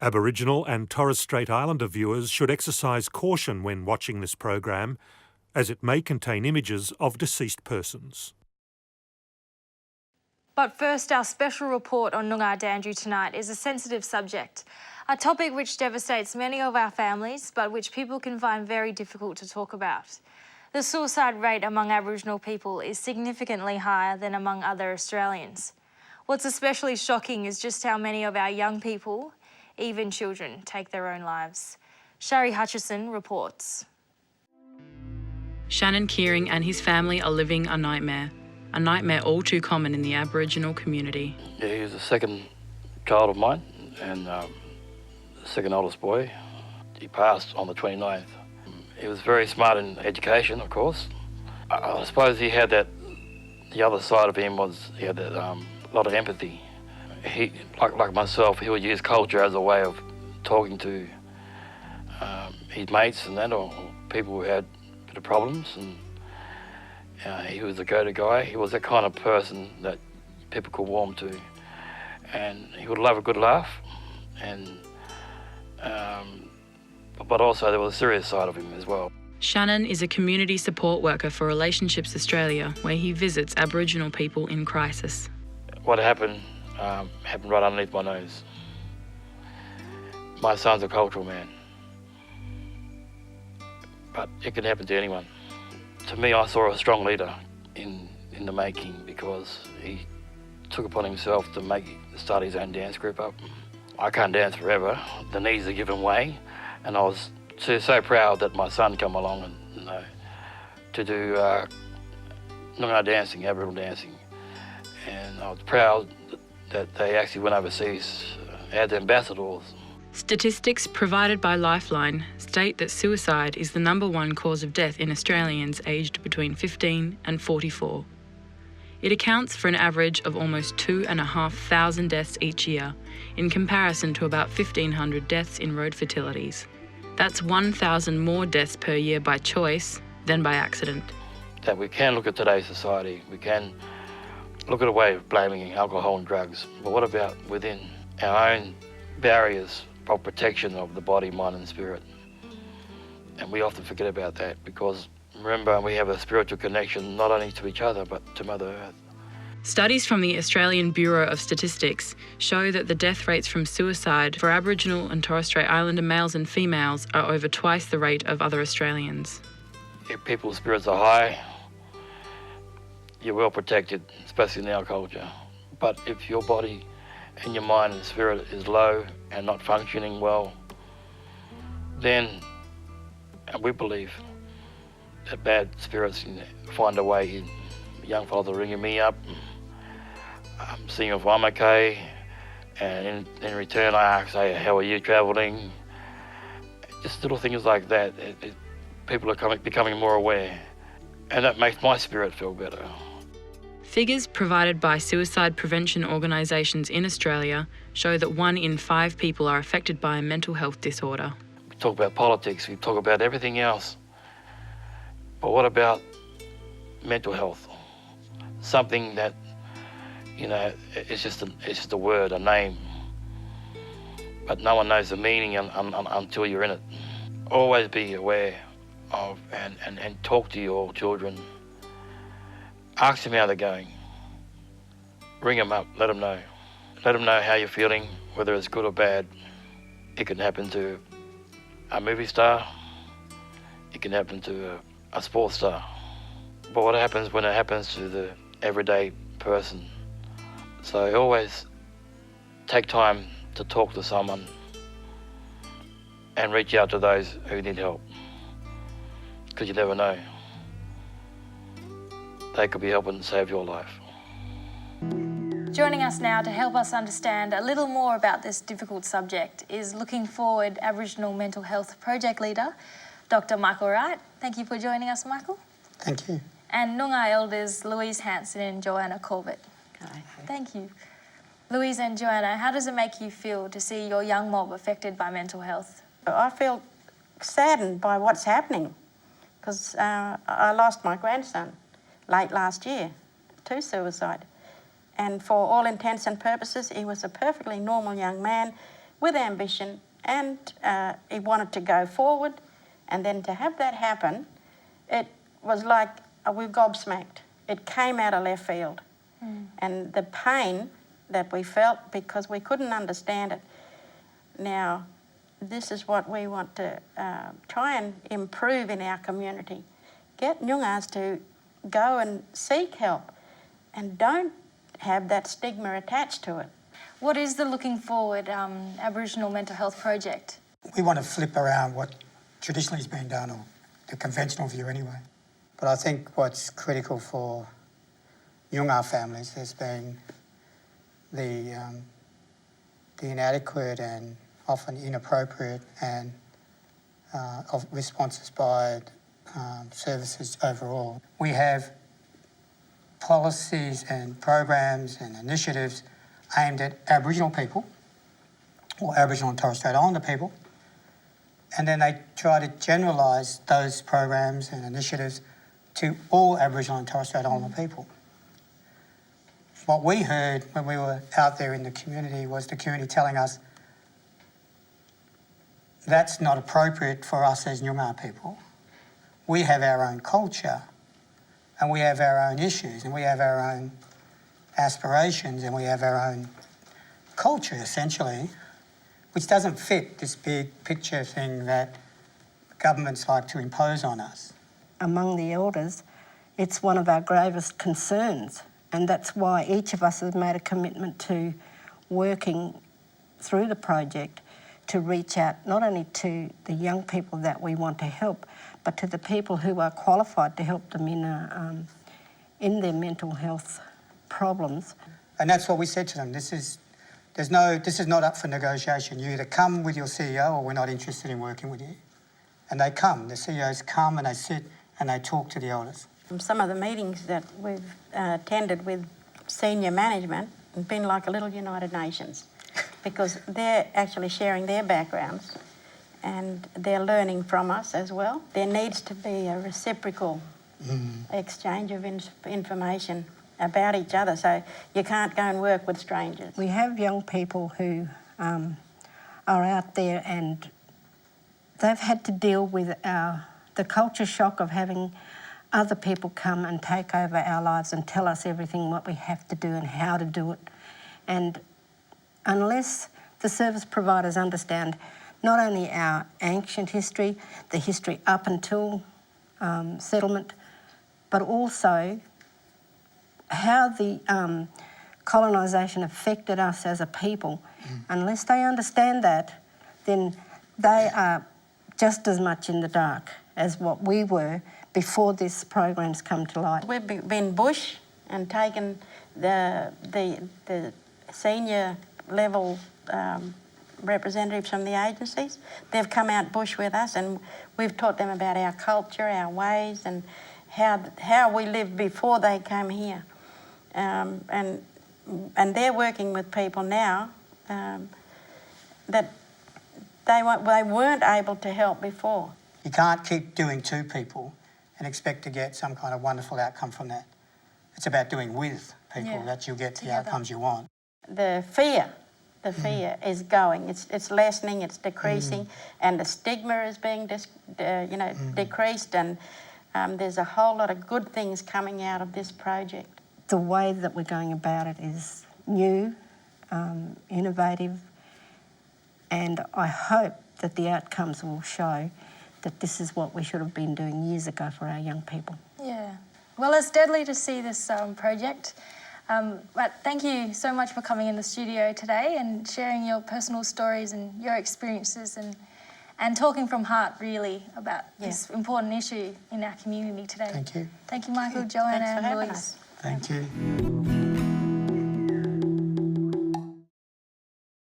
Aboriginal and Torres Strait Islander viewers should exercise caution when watching this program, as it may contain images of deceased persons. But first, our special report on Noongar Dandru tonight is a sensitive subject, a topic which devastates many of our families, but which people can find very difficult to talk about. The suicide rate among Aboriginal people is significantly higher than among other Australians. What's especially shocking is just how many of our young people, even children, take their own lives. Shari Hutchison reports. Shannon Kearing and his family are living a nightmare all too common in the Aboriginal community. Yeah, he was the second child of mine and the second oldest boy. He passed on the 29th. He was very smart in education, of course. I suppose he had that, the other side of him was he had that lot of empathy. He, like myself, he would use culture as a way of talking to his mates and that, or people who had a bit of problems. And he was a go-to guy. He was that kind of person that people could warm to. And he would love a good laugh. And but also there was a serious side of him as well. Shannon is a community support worker for Relationships Australia, where he visits Aboriginal people in crisis. What happened happened right underneath my nose. My son's a cultural man, but it can happen to anyone. To me, I saw a strong leader in the making, because he took upon himself to start his own dance group up. I can't dance forever. The knees are giving way, and I was so proud that my son come along and to do Noongar dancing, Aboriginal dancing, and I was proud that they actually went overseas as ambassadors. Statistics provided by Lifeline state that suicide is the #1 cause of death in Australians aged between 15 and 44. It accounts for an average of almost 2,500 deaths each year, in comparison to about 1,500 deaths in road fatalities. That's 1,000 more deaths per year by choice than by accident. That we can look at today's society, we can look at a way of blaming alcohol and drugs, but what about within our own barriers of protection of the body, mind and spirit? And we often forget about that, because remember, we have a spiritual connection not only to each other but to Mother Earth. Studies from the Australian Bureau of Statistics show that the death rates from suicide for Aboriginal and Torres Strait Islander males and females are over twice the rate of other Australians. If people's spirits are high, you're well protected, especially in our culture. But if your body and your mind and spirit is low and not functioning well, then we believe that bad spirits can find a way. Young fellas are ringing me up, seeing if I'm okay, and in return I say, how are you travelling? Just little things like that. People are becoming more aware, and that makes my spirit feel better. Figures provided by suicide prevention organisations in Australia show that 1 in 5 people are affected by a mental health disorder. We talk about politics, we talk about everything else, but what about mental health? Something that, it's just a word, a name, but no one knows the meaning until you're in it. Always be aware of and talk to your children. Ask them how they're going. Ring them up, let them know. Let them know how you're feeling, whether it's good or bad. It can happen to a movie star. It can happen to a sports star. But what happens when it happens to the everyday person? So always take time to talk to someone and reach out to those who need help, because you never know. They could be helping save your life. Joining us now to help us understand a little more about this difficult subject is Looking Forward Aboriginal Mental Health Project Leader, Dr. Michael Wright. Thank you for joining us, Michael. Thank you. And Noongar Elders Louise, Hansen and Joanna Colbett. Hi. Thank you. Louise and Joanna, how does it make you feel to see your young mob affected by mental health? I feel saddened by what's happening, because I lost my grandson late last year to suicide. And for all intents and purposes, he was a perfectly normal young man with ambition, and he wanted to go forward. And then to have that happen, it was like we were gobsmacked. It came out of left field. And the pain that we felt because we couldn't understand it. Now, this is what we want to try and improve in our community. Get Noongars to go and seek help and don't have that stigma attached to it. What is the Looking Forward Aboriginal Mental Health Project? We want to flip around what traditionally has been done, or the conventional view anyway. But I think what's critical for Noongar families has been the inadequate and often inappropriate and of responses by services overall. We have policies and programs and initiatives aimed at Aboriginal people or Aboriginal and Torres Strait Islander people, and then they try to generalise those programs and initiatives to all Aboriginal and Torres Strait Islander people. What we heard when we were out there in the community was the community telling us that's not appropriate for us as Noongar people. We have our own culture and we have our own issues and we have our own aspirations and we have our own culture, essentially, which doesn't fit this big picture thing that governments like to impose on us. Among the elders, it's one of our gravest concerns, and that's why each of us has made a commitment to working through the project to reach out not only to the young people that we want to help, but to the people who are qualified to help them in their mental health problems. And that's what we said to them. This is not up for negotiation. You either come with your CEO or we're not interested in working with you. And they come. The CEOs come and they sit and they talk to the elders. Some of the meetings that we've attended with senior management have been like a little United Nations because they're actually sharing their backgrounds and they're learning from us as well. There needs to be a reciprocal exchange of information about each other, so you can't go and work with strangers. We have young people who are out there and they've had to deal with the culture shock of having other people come and take over our lives and tell us everything what we have to do and how to do it. And unless the service providers understand not only our ancient history, the history up until settlement, but also how the colonisation affected us as a people, unless they understand that, then they are just as much in the dark as what we were before this program's come to light. We've been bush and taken the senior level representatives from the agencies. They've come out bush with us and we've taught them about our culture, our ways and how we lived before they came here. And they're working with people now that they weren't able to help before. You can't keep doing to people and expect to get some kind of wonderful outcome from that. It's about doing with people that you'll get the outcomes you want. The fear is going. It's lessening, it's decreasing, and the stigma is being decreased, and there's a whole lot of good things coming out of this project. The way that we're going about it is new, innovative, and I hope that the outcomes will show that this is what we should have been doing years ago for our young people. Yeah. Well, it's deadly to see this project. But thank you so much for coming in the studio today and sharing your personal stories and your experiences and talking from heart, really, about this important issue in our community today. Thank you. Thank you, Michael, Joanna, and Louise. Thank you.